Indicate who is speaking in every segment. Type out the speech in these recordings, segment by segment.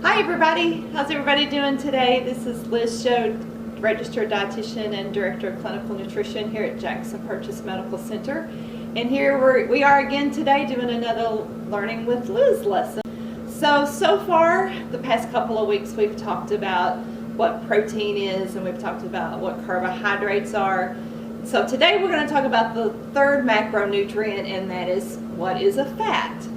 Speaker 1: Hi everybody, how's everybody doing today? This is Liz Show, registered dietitian and director of clinical nutrition here at Jackson Purchase Medical Center. And here we are again today doing another Learning with Liz lesson. So far, the past couple of weeks we've talked about what protein is and we've talked about what carbohydrates are. So today we're going to talk about the third macronutrient, and that is what is a fat.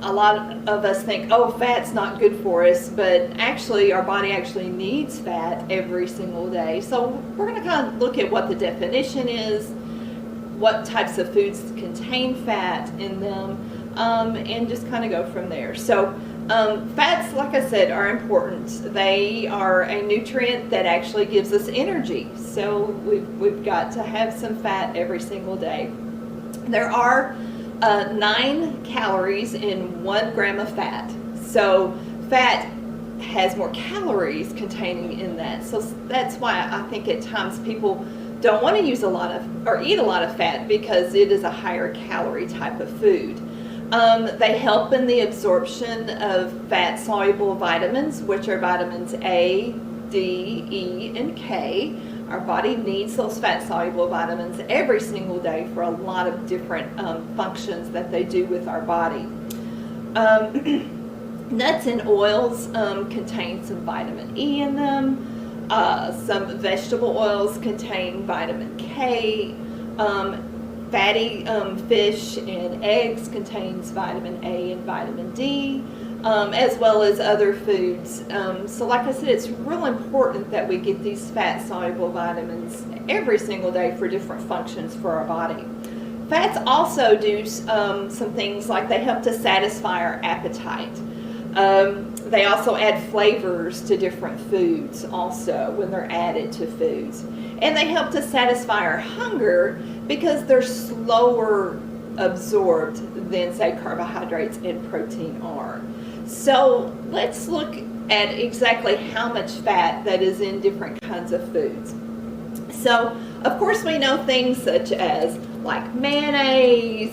Speaker 1: A lot of us think, oh, fat's not good for us, but actually our body actually needs fat every single day. So we're going to kind of look at what the definition is, what types of foods contain fat in them, and just kind of go from there. So fats, like I said, are important. They are a nutrient that actually gives us energy. So we've got to have some fat every single day. There are 9 calories in 1 gram of fat. So fat has more calories containing in that. So that's why I think at times people don't want to use a lot of or eat a lot of fat, because it is a higher calorie type of food. They help in the absorption of fat soluble vitamins, which are vitamins A, D, E, and K. Our body needs those fat-soluble vitamins every single day for a lot of different functions that they do with our body. Nuts and oils contain some vitamin E in them. Some vegetable oils contain vitamin K. Fatty fish and eggs contains vitamin A and vitamin D. As well as other foods. So like I said, it's real important that we get these fat-soluble vitamins every single day for different functions for our body. Fats also do some things like they help to satisfy our appetite. They also add flavors to different foods also when they're added to foods. And they help to satisfy our hunger because they're slower absorbed than, say, carbohydrates and protein are. So let's look at exactly how much fat that is in different kinds of foods. So of course we know things such as like mayonnaise.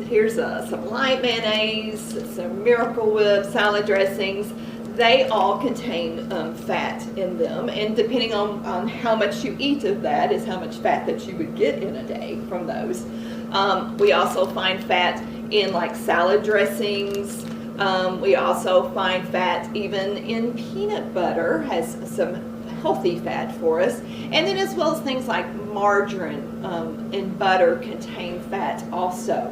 Speaker 1: Here's some light mayonnaise, some Miracle Whip, salad dressings. They all contain fat in them, and depending on how much you eat of that is how much fat that you would get in a day from those. We also find fat in like salad dressings. We also find fat even in peanut butter, has some healthy fat for us. And then as well as things like margarine and butter contain fat also.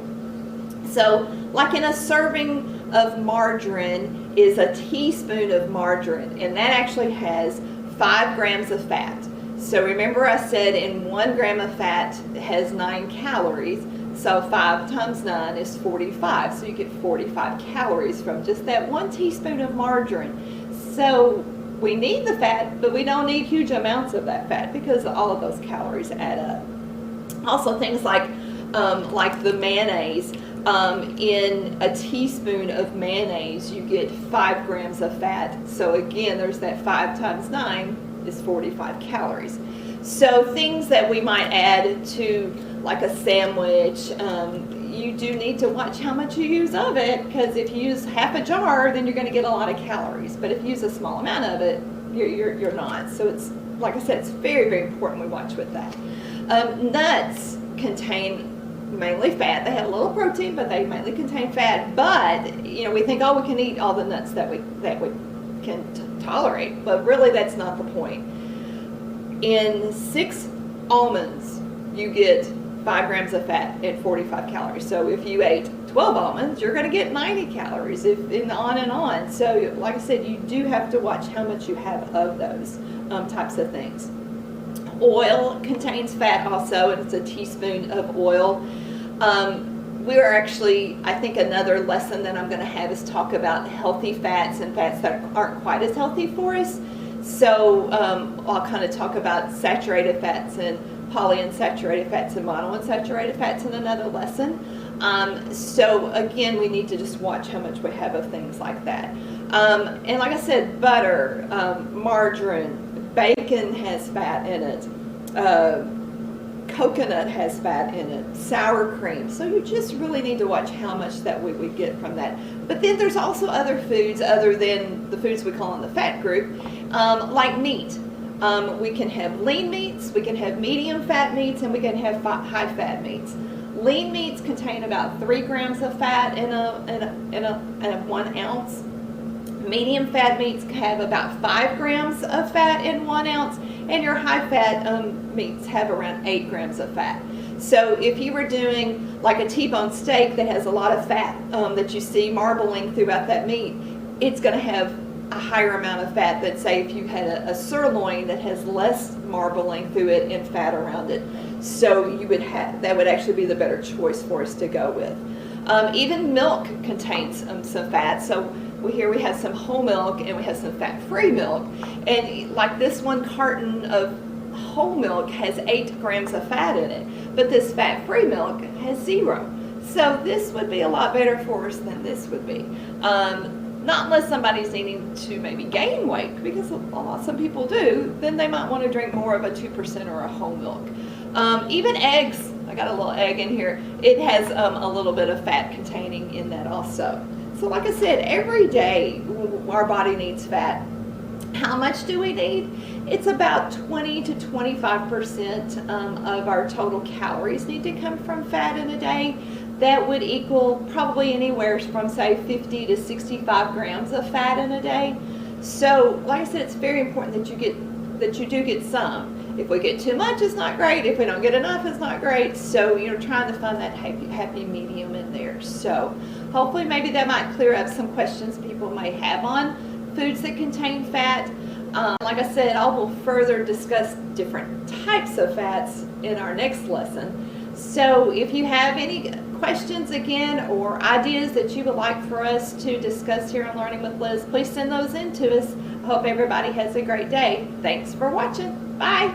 Speaker 1: So like in a serving of margarine is a teaspoon of margarine, and that actually has 5 grams of fat. So remember I said in 1 gram of fat has 9 calories. So 5 times 9 is 45. So you get 45 calories from just that 1 teaspoon of margarine. So we need the fat, but we don't need huge amounts of that fat because all of those calories add up. Also things like the mayonnaise. In a teaspoon of mayonnaise, you get 5 grams of fat. So again, there's that 5 times 9 is 45 calories. So things that we might add to like a sandwich, you do need to watch how much you use of it, because if you use half a jar, then you're going to get a lot of calories. But if you use a small amount of it, you're not. So it's, like I said, it's very, very important we watch with that. Nuts contain mainly fat. They have a little protein, but they mainly contain fat. But we think, oh, we can eat all the nuts that we can tolerate, but really that's not the point. In 6 almonds, you get 5 grams of fat and 45 calories. So if you ate 12 almonds, you're going to get 90 calories, and on and on. So like I said, you do have to watch how much you have of those types of things. Oil contains fat also, and it's a teaspoon of oil. We're actually, I think another lesson that I'm going to have is talk about healthy fats and fats that aren't quite as healthy for us. So I'll kind of talk about saturated fats and polyunsaturated fats and monounsaturated fats in another lesson. So again, we need to just watch how much we have of things like that. And like I said, butter, margarine, bacon has fat in it. coconut has fat in it, sour cream. So you just really need to watch how much that we would get from that. But then there's also other foods other than the foods we call in the fat group, like meat. We can have lean meats, we can have medium fat meats, and we can have high fat meats. Lean meats contain about 3 grams of fat in a 1 ounce. Medium fat meats have about 5 grams of fat in 1 ounce, and your high fat meats have around 8 grams of fat. So if you were doing like a T-bone steak that has a lot of fat that you see marbling throughout that meat, it's going to have a higher amount of fat than, say, if you had a sirloin that has less marbling through it and fat around it. So you would have, that would actually be the better choice for us to go with. Even milk contains some fat. So we have some whole milk and we have some fat-free milk. And like this 1 carton of whole milk has 8 grams of fat in it, but this fat-free milk has 0. So this would be a lot better for us than this would be. Not unless somebody's needing to maybe gain weight, because some people do, then they might want to drink more of a 2% or a whole milk. Even eggs, I got a little egg in here, it has a little bit of fat containing in that also. So like I said, every day our body needs fat. How much do we need? It's about 20 to 25% of our total calories need to come from fat in a day. That would equal probably anywhere from, say, 50 to 65 grams of fat in a day. So, like I said, it's very important that you do get some. If we get too much, it's not great. If we don't get enough, it's not great. So you're trying to find that happy medium in there. So hopefully maybe that might clear up some questions people may have on foods that contain fat. Like I said, I will further discuss different types of fats in our next lesson. So if you have any questions again or ideas that you would like for us to discuss here on Learning with Liz, please send those in to us. I hope everybody has a great day. Thanks for watching. Bye.